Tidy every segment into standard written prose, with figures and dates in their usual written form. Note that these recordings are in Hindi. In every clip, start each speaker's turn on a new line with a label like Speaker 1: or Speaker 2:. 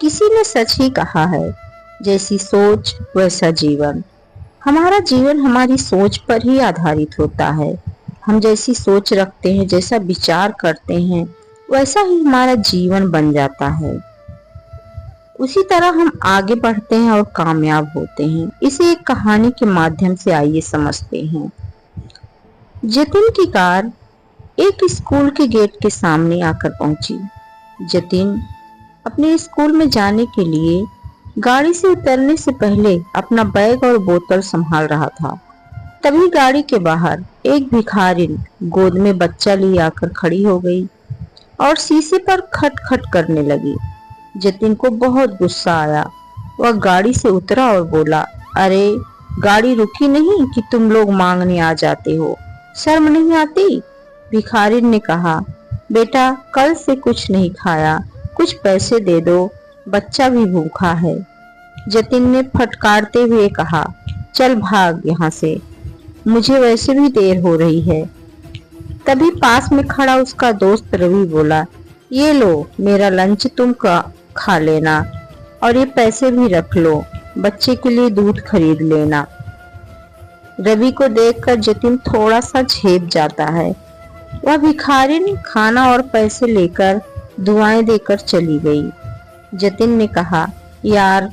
Speaker 1: किसी ने सच ही कहा है, जैसी सोच वैसा जीवन। हमारा जीवन हमारी सोच पर ही आधारित होता है। हम जैसी सोच रखते हैं, जैसा विचार करते हैं, वैसा ही हमारा जीवन बन जाता है। उसी तरह हम आगे बढ़ते हैं और कामयाब होते हैं। इसे एक कहानी के माध्यम से आइए समझते हैं। जतिन की कार एक स्कूल के गेट के सामने आकर पहुंची। जतिन अपने स्कूल में जाने के लिए गाड़ी से उतरने से पहले अपना बैग और बोतल संभाल रहा था। तभी गाड़ी के बाहर एक भिखारिन गोद में बच्चा लिए आकर खड़ी हो गई और शीशे पर खट खट करने लगी। जतिन को बहुत गुस्सा आया। वह गाड़ी से उतरा और बोला, अरे गाड़ी रुकी नहीं कि तुम लोग मांगने आ जाते हो, शर्म नहीं आती? भिखारिन ने कहा, बेटा कल से कुछ नहीं खाया, कुछ पैसे दे दो, बच्चा भी भूखा है। जतिन ने फटकारते हुए कहा, चल भाग यहाँ से, मुझे वैसे भी देर हो रही है। तभी पास में खड़ा उसका दोस्त रवि बोला, ये लो मेरा लंच, तुम खा लेना और ये पैसे भी रख लो, बच्चे के लिए दूध खरीद लेना। रवि को देखकर जतिन थोड़ा सा झेप जाता है। वह भिखारिन खाना और पैसे लेकर दुआएं देकर चली गई। जतिन ने कहा, यार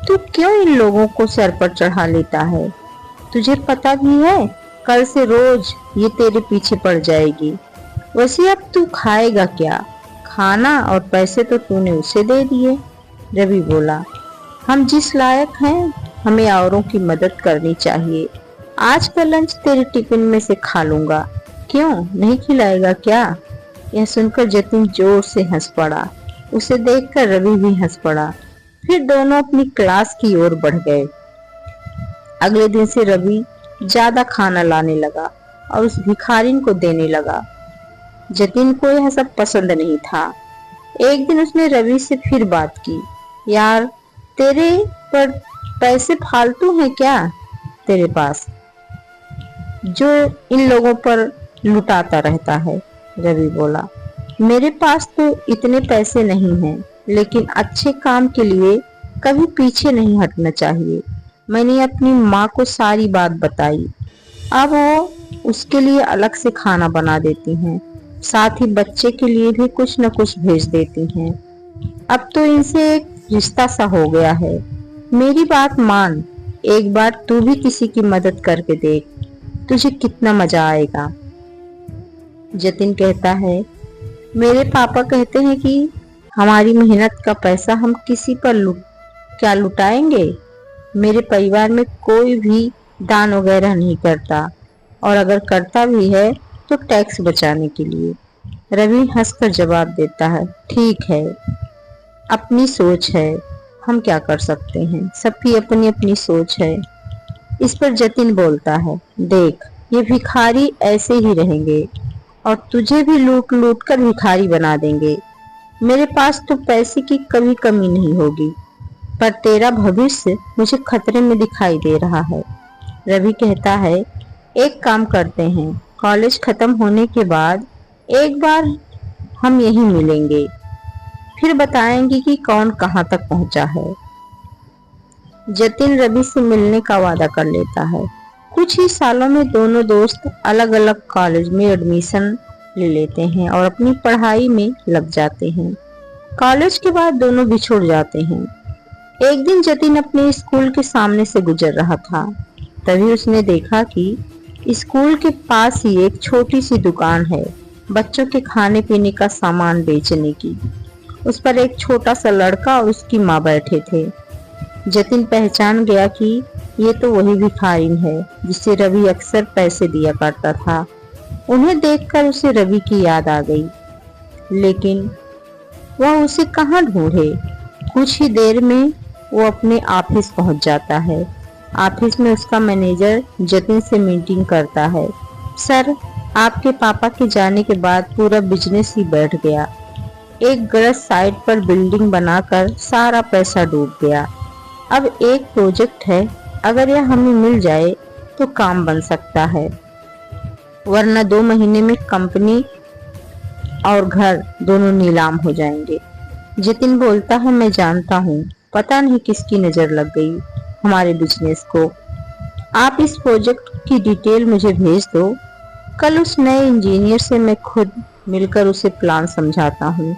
Speaker 1: तू क्यों इन लोगों को सर पर चढ़ा लेता है? तुझे पता भी है कल से रोज ये तेरे पीछे पड़ जाएगी। वैसे अब तू खाएगा क्या? खाना और पैसे तो तूने उसे दे दिए। रवि बोला, हम जिस लायक हैं हमें औरों की मदद करनी चाहिए। आज का लंच तेरे टिफिन में से खा लूंगा, क्यों नहीं खिलाएगा क्या? यह सुनकर जतिन जोर से हंस पड़ा। उसे देखकर रवि भी हंस पड़ा। फिर दोनों अपनी क्लास की ओर बढ़ गए। अगले दिन से रवि ज्यादा खाना लाने लगा और उस भिखारिन को देने लगा। जतिन को यह सब पसंद नहीं था। एक दिन उसने रवि से फिर बात की, यार तेरे पर पैसे फालतू हैं क्या तेरे पास, जो इन लोगों पर लुटाता रहता है? रवि बोला, मेरे पास तो इतने पैसे नहीं हैं, लेकिन अच्छे काम के लिए कभी पीछे नहीं हटना चाहिए। मैंने अपनी माँ को सारी बात बताई। अब वो उसके लिए अलग से खाना बना देती हैं, साथ ही बच्चे के लिए भी कुछ न कुछ भेज देती हैं। अब तो इनसे एक रिश्ता सा हो गया है। मेरी बात मान, एक बार तू भी किसी की मदद करके देख, तुझे कितना मजा आएगा। जतिन कहता है, मेरे पापा कहते हैं कि हमारी मेहनत का पैसा हम किसी पर क्या लुटाएंगे। मेरे परिवार में कोई भी दान वगैरह नहीं करता, और अगर करता भी है तो टैक्स बचाने के लिए। रवि हंसकर जवाब देता है, ठीक है, अपनी सोच है, हम क्या कर सकते हैं, सबकी अपनी अपनी सोच है। इस पर जतिन बोलता है, देख ये भिखारी ऐसे ही रहेंगे और तुझे भी लूट लूट कर भिखारी बना देंगे। मेरे पास तो पैसे की कभी कमी नहीं होगी, पर तेरा भविष्य मुझे खतरे में दिखाई दे रहा है। रवि कहता है, एक काम करते हैं, कॉलेज खत्म होने के बाद एक बार हम यहीं मिलेंगे, फिर बताएंगे कि कौन कहाँ तक पहुंचा है। जतिन रवि से मिलने का वादा कर लेता है। कुछ ही सालों में दोनों दोस्त अलग अलग कॉलेज में एडमिशन ले लेते हैं और अपनी पढ़ाई में लग जाते हैं। कॉलेज के बाद दोनों बिछुड़ जाते हैं। एक दिन जतिन अपने स्कूल के सामने से गुजर रहा था। तभी उसने देखा कि स्कूल के पास ही एक छोटी सी दुकान है, बच्चों के खाने पीने का सामान बेचने की। उस पर एक छोटा सा लड़का और उसकी माँ बैठे थे। जतिन पहचान गया कि ये तो वही भिखारिन है जिसे रवि अक्सर पैसे दिया करता था। उन्हें देखकर उसे रवि की याद आ गई, लेकिन वह उसे कहाँ ढूंढे। कुछ ही देर में वो अपने ऑफिस पहुंच जाता है। ऑफिस में उसका मैनेजर जतिन से मीटिंग करता है। सर, आपके पापा के जाने के बाद पूरा बिजनेस ही बैठ गया। एक गलत साइट पर बिल्डिंग बनाकर सारा पैसा डूब गया। अब एक प्रोजेक्ट है, अगर यह हमें मिल जाए तो काम बन सकता है, वरना 2 महीने में कंपनी और घर दोनों नीलाम हो जाएंगे। जतिन बोलता है, मैं जानता हूँ, पता नहीं किसकी नजर लग गई हमारे बिजनेस को। आप इस प्रोजेक्ट की डिटेल मुझे भेज दो। कल उस नए इंजीनियर से मैं खुद मिलकर उसे प्लान समझाता हूँ।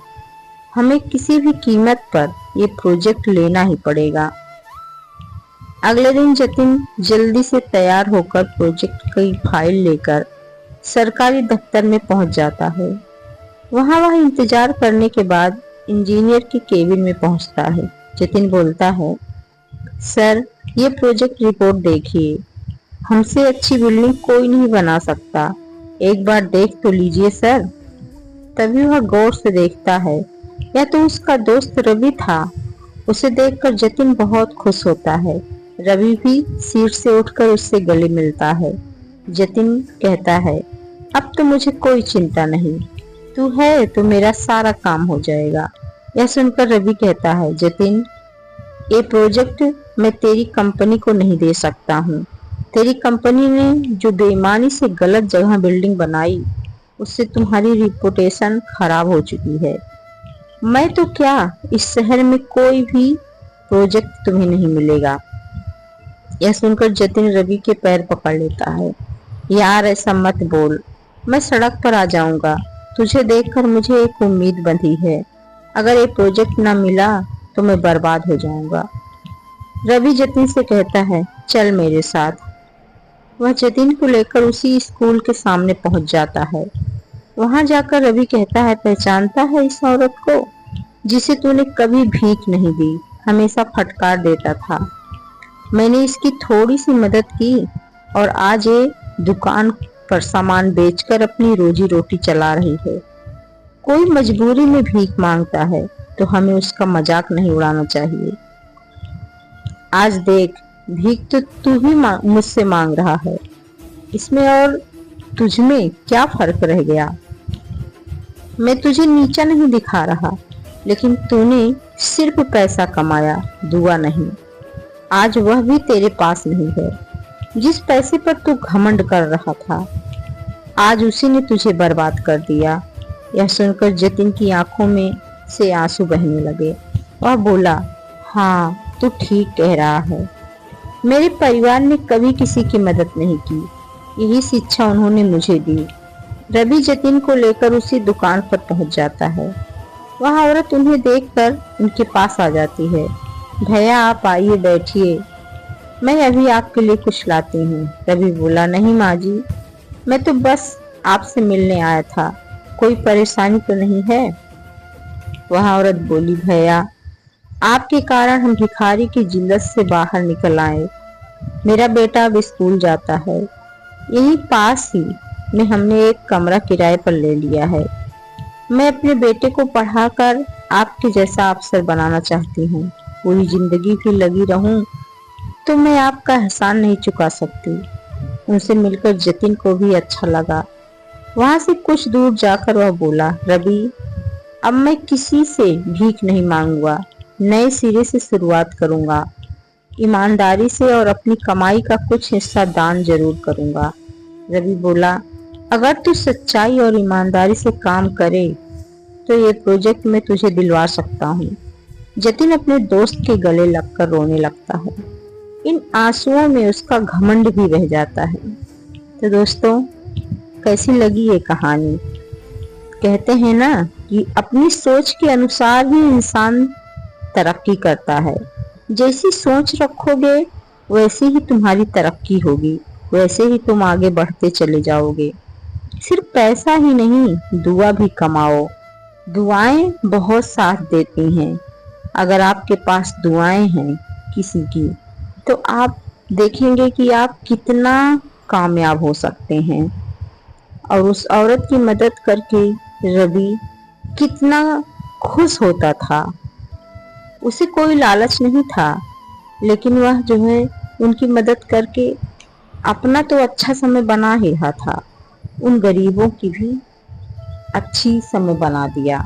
Speaker 1: हमें किसी भी कीमत पर ये प्रोजेक्ट लेना ही पड़ेगा। अगले दिन जतिन जल्दी से तैयार होकर प्रोजेक्ट की फाइल लेकर सरकारी दफ्तर में पहुंच जाता है। वहां वह इंतजार करने के बाद इंजीनियर के केबिन में पहुंचता है। जतिन बोलता है, सर, ये प्रोजेक्ट रिपोर्ट देखिए। हमसे अच्छी बिल्डिंग कोई नहीं बना सकता। एक बार देख तो लीजिए सर। तभी वह गौर से देखता है, यह तो उसका दोस्त रवि था। उसे देखकर जतिन बहुत खुश होता है। रवि भी सीट से उठकर उससे गले मिलता है। जतिन कहता है, अब तो मुझे कोई चिंता नहीं, तू है तो मेरा सारा काम हो जाएगा। यह सुनकर रवि कहता है, जतिन, ये प्रोजेक्ट मैं तेरी कंपनी को नहीं दे सकता हूँ। तेरी कंपनी ने जो बेईमानी से गलत जगह बिल्डिंग बनाई, उससे तुम्हारी रिपुटेशन खराब हो चुकी है। मैं तो क्या, इस शहर में कोई भी प्रोजेक्ट तुम्हें नहीं मिलेगा। यह सुनकर जतिन रवि के पैर पकड़ लेता है। यार, ऐसा मत बोल, मैं सड़क पर आ जाऊंगा। तुझे देखकर मुझे एक उम्मीद बंधी है। अगर ये प्रोजेक्ट ना मिला तो मैं बर्बाद हो जाऊंगा। रवि जतिन से कहता है, चल मेरे साथ। वह जतिन को लेकर उसी स्कूल के सामने पहुंच जाता है। वहां जाकर रवि कहता है, पहचानता है इस औरत को जिसे तूने कभी भीख नहीं दी, हमेशा फटकार देता था। मैंने इसकी थोड़ी सी मदद की और आज ये दुकान पर सामान बेचकर अपनी रोजी रोटी चला रही है। कोई मजबूरी में भीख मांगता है तो हमें उसका मजाक नहीं उड़ाना चाहिए। आज देख, भीख तो तू ही मुझसे मांग रहा है, इसमें और तुझमें क्या फर्क रह गया। मैं तुझे नीचा नहीं दिखा रहा, लेकिन तूने सिर्फ पैसा कमाया, दुआ नहीं। आज वह भी तेरे पास नहीं है। जिस पैसे पर तू घमंड कर रहा था, आज उसी ने तुझे बर्बाद कर दिया। यह सुनकर जतिन की आंखों में से आंसू बहने लगे। वह बोला, हाँ, तू ठीक कह रहा है। मेरे परिवार ने कभी किसी की मदद नहीं की, यही शिक्षा उन्होंने मुझे दी। रवि जतिन को लेकर उसी दुकान पर पहुंच जाता है। वह औरत उन्हें देखकर उनके पास आ जाती है। भैया, आप आइए, बैठिए, मैं अभी आपके लिए कुछ लाती हूँ। रवि बोला, नहीं माँ जी, मैं तो बस आपसे मिलने आया था, कोई परेशानी तो नहीं है। वह औरत बोली, भैया, आपके कारण हम भिखारी की जिल्लत से बाहर निकल आए। मेरा बेटा अब स्कूल जाता है। यही पास ही में हमने एक कमरा किराए पर ले लिया है। मैं अपने बेटे को पढ़ाकर आपके जैसा अफसर बनाना चाहती हूँ। पूरी जिंदगी भी लगी रहूं तो मैं आपका एहसान नहीं चुका सकती। उनसे मिलकर जतिन को भी अच्छा लगा। वहां से कुछ दूर जाकर वह बोला, रवि, अब मैं किसी से भीख नहीं मांगूंगा, नए सिरे से शुरुआत करूंगा, ईमानदारी से, और अपनी कमाई का कुछ हिस्सा दान जरूर करूंगा। रवि बोला, अगर तू सच्चाई और ईमानदारी से काम करे तो ये प्रोजेक्ट मैं तुझे दिलवा सकता हूँ। जतिन अपने दोस्त के गले लगकर रोने लगता है। इन आंसुओं में उसका घमंड भी बह जाता है। तो दोस्तों, कैसी लगी ये कहानी? कहते हैं ना कि अपनी सोच के अनुसार ही इंसान तरक्की करता है। जैसी सोच रखोगे वैसे ही तुम्हारी तरक्की होगी, वैसे ही तुम आगे बढ़ते चले जाओगे। सिर्फ पैसा ही नहीं, दुआ भी कमाओ। दुआएं बहुत साथ देती हैं। अगर आपके पास दुआएं हैं किसी की, तो आप देखेंगे कि आप कितना कामयाब हो सकते हैं। और उस औरत की मदद करके रवि कितना खुश होता था। उसे कोई लालच नहीं था, लेकिन वह जो है उनकी मदद करके अपना तो अच्छा समय बना ही रहा था, उन गरीबों की भी अच्छी समय बना दिया।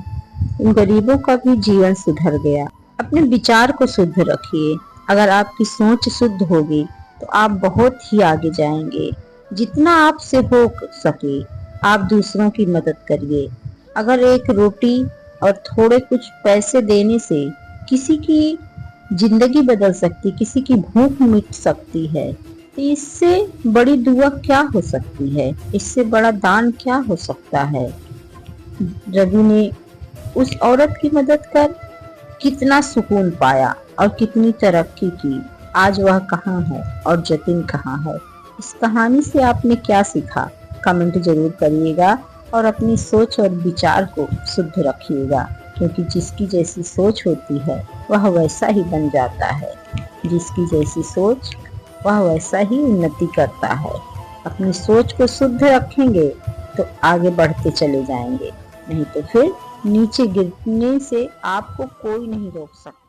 Speaker 1: उन गरीबों का भी जीवन सुधर गया। अपने विचार को शुद्ध रखिए। अगर आपकी सोच शुद्ध होगी तो आप बहुत ही आगे जाएंगे। जितना आपसे हो सके आप दूसरों की मदद करिए। अगर एक रोटी और थोड़े कुछ पैसे देने से किसी की जिंदगी बदल सकती, किसी की भूख मिट सकती है, तो इससे बड़ी दुआ क्या हो सकती है, इससे बड़ा दान क्या हो सकता है। रवि ने उस औरत की मदद कर कितना सुकून पाया और कितनी तरक्की की। आज वह कहाँ है और जतिन कहाँ है। इस कहानी से आपने क्या सीखा, कमेंट जरूर करिएगा और अपनी सोच और विचार को शुद्ध रखिएगा, क्योंकि जिसकी जैसी सोच होती है वह वैसा ही बन जाता है। जिसकी जैसी सोच वह वैसा ही उन्नति करता है। अपनी सोच को शुद्ध रखेंगे तो आगे बढ़ते चले जाएंगे, नहीं तो फिर नीचे गिरने से आपको कोई नहीं रोक सकता।